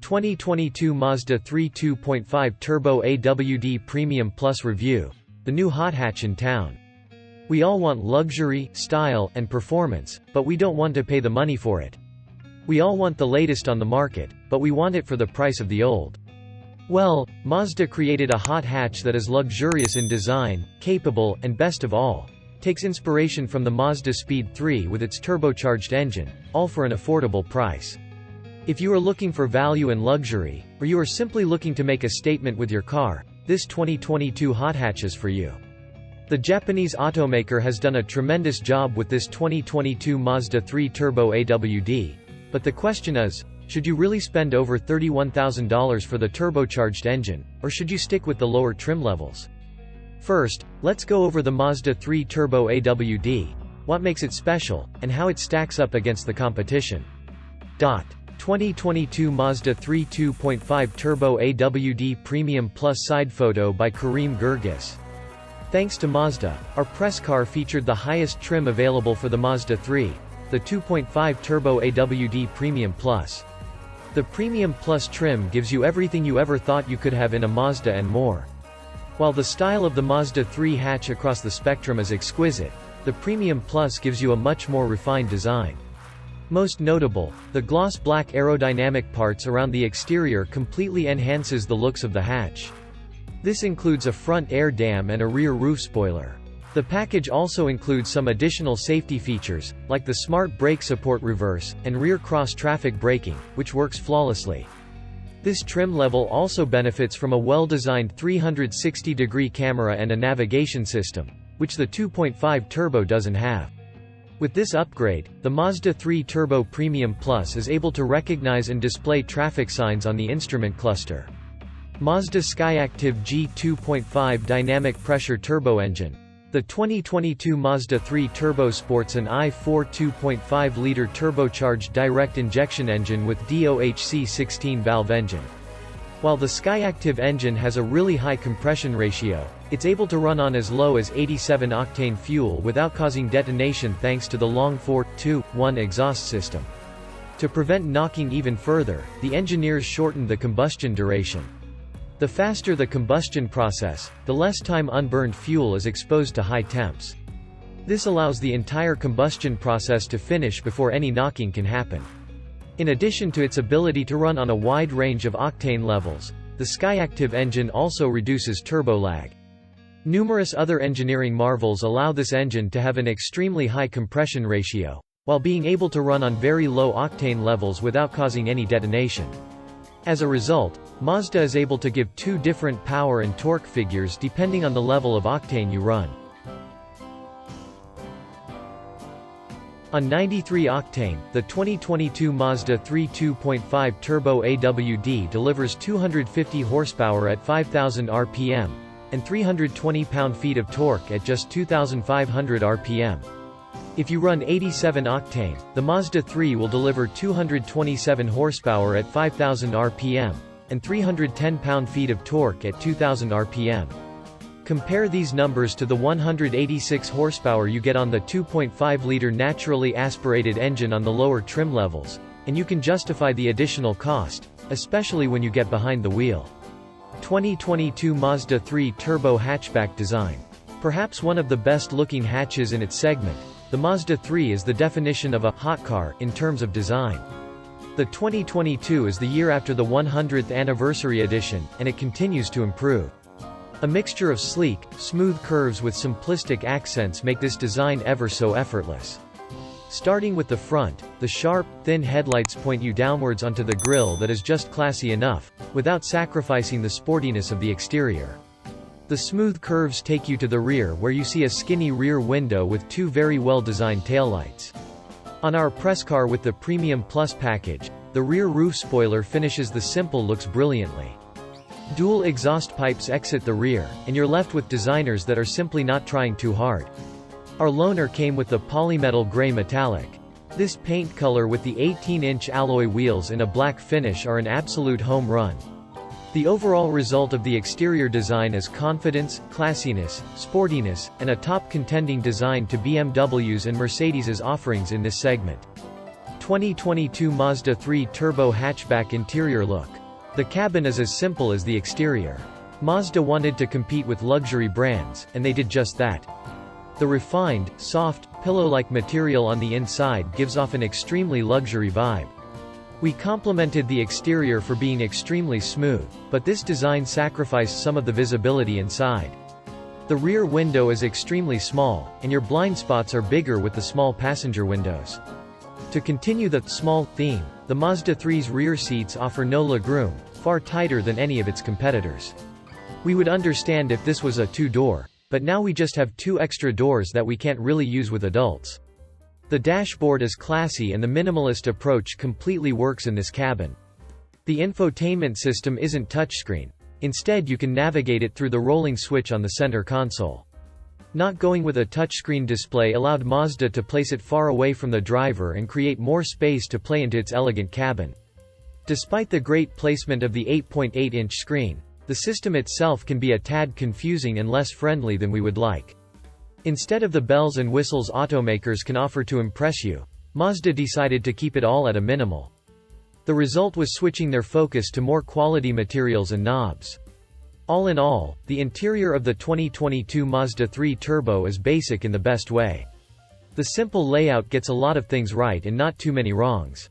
2022 Mazda 3 2.5 Turbo AWD Premium Plus Review. The new hot hatch in town. We all want luxury, style, and performance, but we don't want to pay the money for it. We all want the latest on the market, but we want it for the price of the old. Well, Mazda created a hot hatch that is luxurious in design, capable, and best of all, takes inspiration from the Mazda Speed 3 with its turbocharged engine, all for an affordable price. If you are looking for value and luxury, or you are simply looking to make a statement with your car, this 2022 hot hatch is for you. The Japanese automaker has done a tremendous job with this 2022 Mazda 3 Turbo AWD. But the question is, should you really spend over $31,000 for the turbocharged engine, or should you stick with the lower trim levels? First, let's go over the Mazda 3 Turbo AWD, what makes it special, and how it stacks up against the competition. 2022 Mazda 3 2.5 Turbo AWD Premium Plus Side Photo by Kareem Gurgis. Thanks to Mazda, our press car featured the highest trim available for the Mazda 3, the 2.5 Turbo AWD Premium Plus. The Premium Plus trim gives you everything you ever thought you could have in a Mazda and more. While the style of the Mazda 3 hatch across the spectrum is exquisite, the Premium Plus gives you a much more refined design. Most notable, the gloss black aerodynamic parts around the exterior completely enhances the looks of the hatch. This includes a front air dam and a rear roof spoiler. The package also includes some additional safety features, like the smart brake support reverse, and rear cross-traffic braking, which works flawlessly. This trim level also benefits from a well-designed 360-degree camera and a navigation system, which the 2.5 Turbo doesn't have. With this upgrade, the Mazda 3 Turbo Premium Plus is able to recognize and display traffic signs on the instrument cluster. Mazda Skyactiv G 2.5 Dynamic Pressure Turbo Engine. The 2022 Mazda 3 Turbo sports an i4 2.5-liter turbocharged direct injection engine with DOHC 16-valve engine. While the Skyactiv engine has a really high compression ratio, it's able to run on as low as 87-octane fuel without causing detonation thanks to the long 4-2-1 exhaust system. To prevent knocking even further, the engineers shortened the combustion duration. The faster the combustion process, the less time unburned fuel is exposed to high temps. This allows the entire combustion process to finish before any knocking can happen. In addition to its ability to run on a wide range of octane levels, the Skyactiv engine also reduces turbo lag. Numerous other engineering marvels allow this engine to have an extremely high compression ratio, while being able to run on very low octane levels without causing any detonation. As a result, Mazda is able to give two different power and torque figures depending on the level of octane you run. On 93 octane, the 2022 Mazda 3 2.5 Turbo AWD delivers 250 horsepower at 5,000 rpm, and 320 pound-feet of torque at just 2,500 rpm. If you run 87 octane, the Mazda 3 will deliver 227 horsepower at 5,000 rpm, and 310 pound-feet of torque at 2,000 rpm. Compare these numbers to the 186 horsepower you get on the 2.5-liter naturally aspirated engine on the lower trim levels, and you can justify the additional cost, especially when you get behind the wheel. 2022 Mazda 3 Turbo Hatchback Design. Perhaps one of the best-looking hatches in its segment, the Mazda 3 is the definition of a hot car in terms of design. The 2022 is the year after the 100th anniversary edition, and it continues to improve. A mixture of sleek, smooth curves with simplistic accents make this design ever so effortless. Starting with the front, the sharp, thin headlights point you downwards onto the grille that is just classy enough, without sacrificing the sportiness of the exterior. The smooth curves take you to the rear where you see a skinny rear window with two very well-designed taillights. On our press car with the Premium Plus package, the rear roof spoiler finishes the simple looks brilliantly. Dual exhaust pipes exit the rear, and you're left with designers that are simply not trying too hard. Our loaner came with the polymetal gray metallic. This paint color with the 18-inch alloy wheels in a black finish are an absolute home run. The overall result of the exterior design is confidence, classiness, sportiness, and a top contending design to BMW's and Mercedes's offerings in this segment. 2022 Mazda 3 Turbo hatchback interior look. The cabin is as simple as the exterior. Mazda wanted to compete with luxury brands, and they did just that. The refined, soft, pillow-like material on the inside gives off an extremely luxury vibe. We complimented the exterior for being extremely smooth, but this design sacrificed some of the visibility inside. The rear window is extremely small, and your blind spots are bigger with the small passenger windows. To continue the small theme, the Mazda 3's rear seats offer no legroom, far tighter than any of its competitors. We would understand if this was a two-door, but now we just have two extra doors that we can't really use with adults. The dashboard is classy and the minimalist approach completely works in this cabin. The infotainment system isn't touchscreen. Instead you can navigate it through the rolling switch on the center console. Not going with a touchscreen display allowed Mazda to place it far away from the driver and create more space to play into its elegant cabin. Despite the great placement of the 8.8-inch screen, the system itself can be a tad confusing and less friendly than we would like. Instead of the bells and whistles automakers can offer to impress you, Mazda decided to keep it all at a minimal. The result was switching their focus to more quality materials and knobs. All in all, the interior of the 2022 Mazda 3 Turbo is basic in the best way. The simple layout gets a lot of things right and not too many wrongs.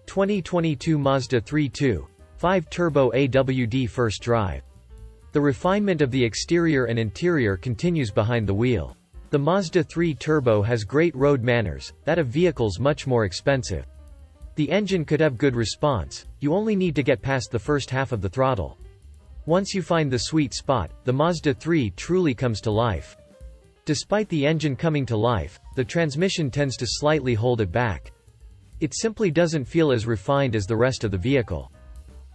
2022 Mazda 3 2.5 Turbo AWD first drive. The refinement of the exterior and interior continues behind the wheel. The Mazda 3 Turbo has great road manners, that of vehicles much more expensive. The engine could have good response, you only need to get past the first half of the throttle. Once you find the sweet spot, the Mazda 3 truly comes to life. Despite the engine coming to life, the transmission tends to slightly hold it back. It simply doesn't feel as refined as the rest of the vehicle.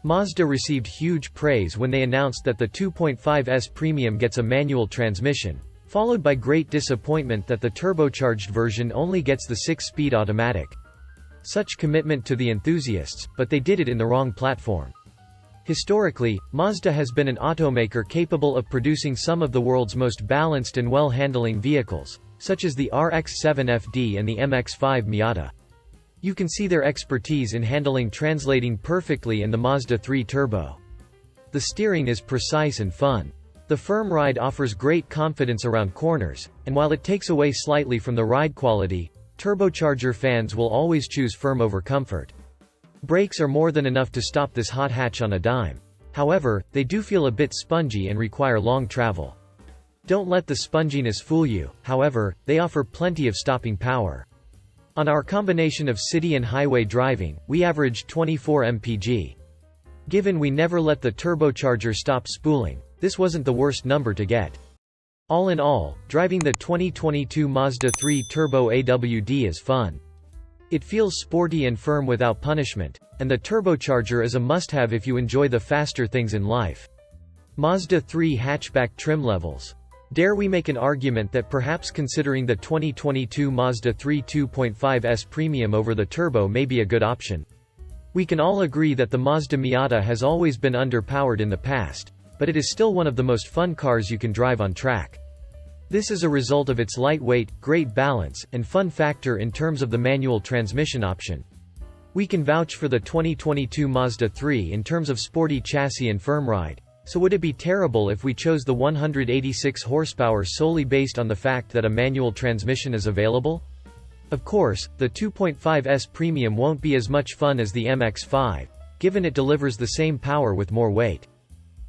Mazda received huge praise when they announced that the 2.5S Premium gets a manual transmission, followed by great disappointment that the turbocharged version only gets the 6-speed automatic. Such commitment to the enthusiasts, but they did it in the wrong platform. Historically, Mazda has been an automaker capable of producing some of the world's most balanced and well-handling vehicles, such as the RX-7 FD and the MX-5 Miata. You can see their expertise in handling translating perfectly in the Mazda 3 Turbo. The steering is precise and fun. The firm ride offers great confidence around corners, and while it takes away slightly from the ride quality, turbocharger fans will always choose firm over comfort. Brakes are more than enough to stop this hot hatch on a dime. However, they do feel a bit spongy and require long travel. Don't let the sponginess fool you, however, they offer plenty of stopping power. On our combination of city and highway driving, we averaged 24 mpg. Given we never let the turbocharger stop spooling, this wasn't the worst number to get. All in all, driving the 2022 Mazda 3 Turbo AWD is fun. It feels sporty and firm without punishment, and the turbocharger is a must-have if you enjoy the faster things in life. Mazda 3 hatchback trim levels. Dare we make an argument that perhaps considering the 2022 Mazda 3 2.5S Premium over the Turbo may be a good option? We can all agree that the Mazda Miata has always been underpowered in the past, but it is still one of the most fun cars you can drive on track. This is a result of its lightweight, great balance, and fun factor in terms of the manual transmission option. We can vouch for the 2022 Mazda 3 in terms of sporty chassis and firm ride. So would it be terrible if we chose the 186 horsepower solely based on the fact that a manual transmission is available? Of course, the 2.5S Premium won't be as much fun as the MX-5, given it delivers the same power with more weight.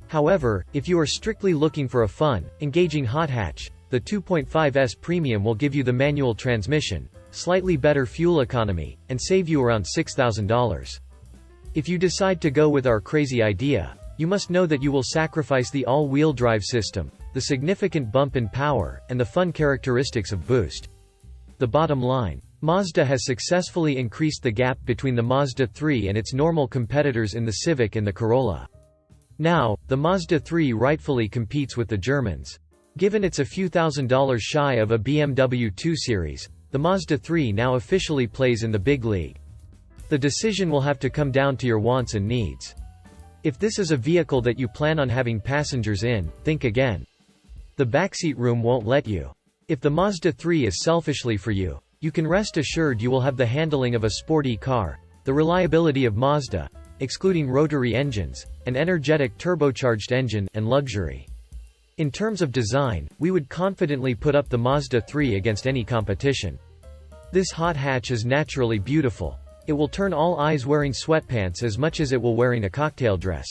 However, if you are strictly looking for a fun, engaging hot hatch, the 2.5S Premium will give you the manual transmission, slightly better fuel economy, and save you around $6,000. If you decide to go with our crazy idea, you must know that you will sacrifice the all-wheel drive system, the significant bump in power, and the fun characteristics of boost. The bottom line, Mazda has successfully increased the gap between the Mazda 3 and its normal competitors in the Civic and the Corolla. Now, the Mazda 3 rightfully competes with the Germans. Given it's a few $1,000s shy of a BMW 2 Series, the Mazda 3 now officially plays in the big league. The decision will have to come down to your wants and needs. If this is a vehicle that you plan on having passengers in, think again. The backseat room won't let you. If the Mazda 3 is selfishly for you, You can rest assured you will have the handling of a sporty car, the reliability of Mazda, excluding rotary engines, an energetic turbocharged engine, and luxury. In terms of design, we would confidently put up the Mazda 3 against any competition. This hot hatch is naturally beautiful. It will turn all eyes wearing sweatpants as much as it will wearing a cocktail dress.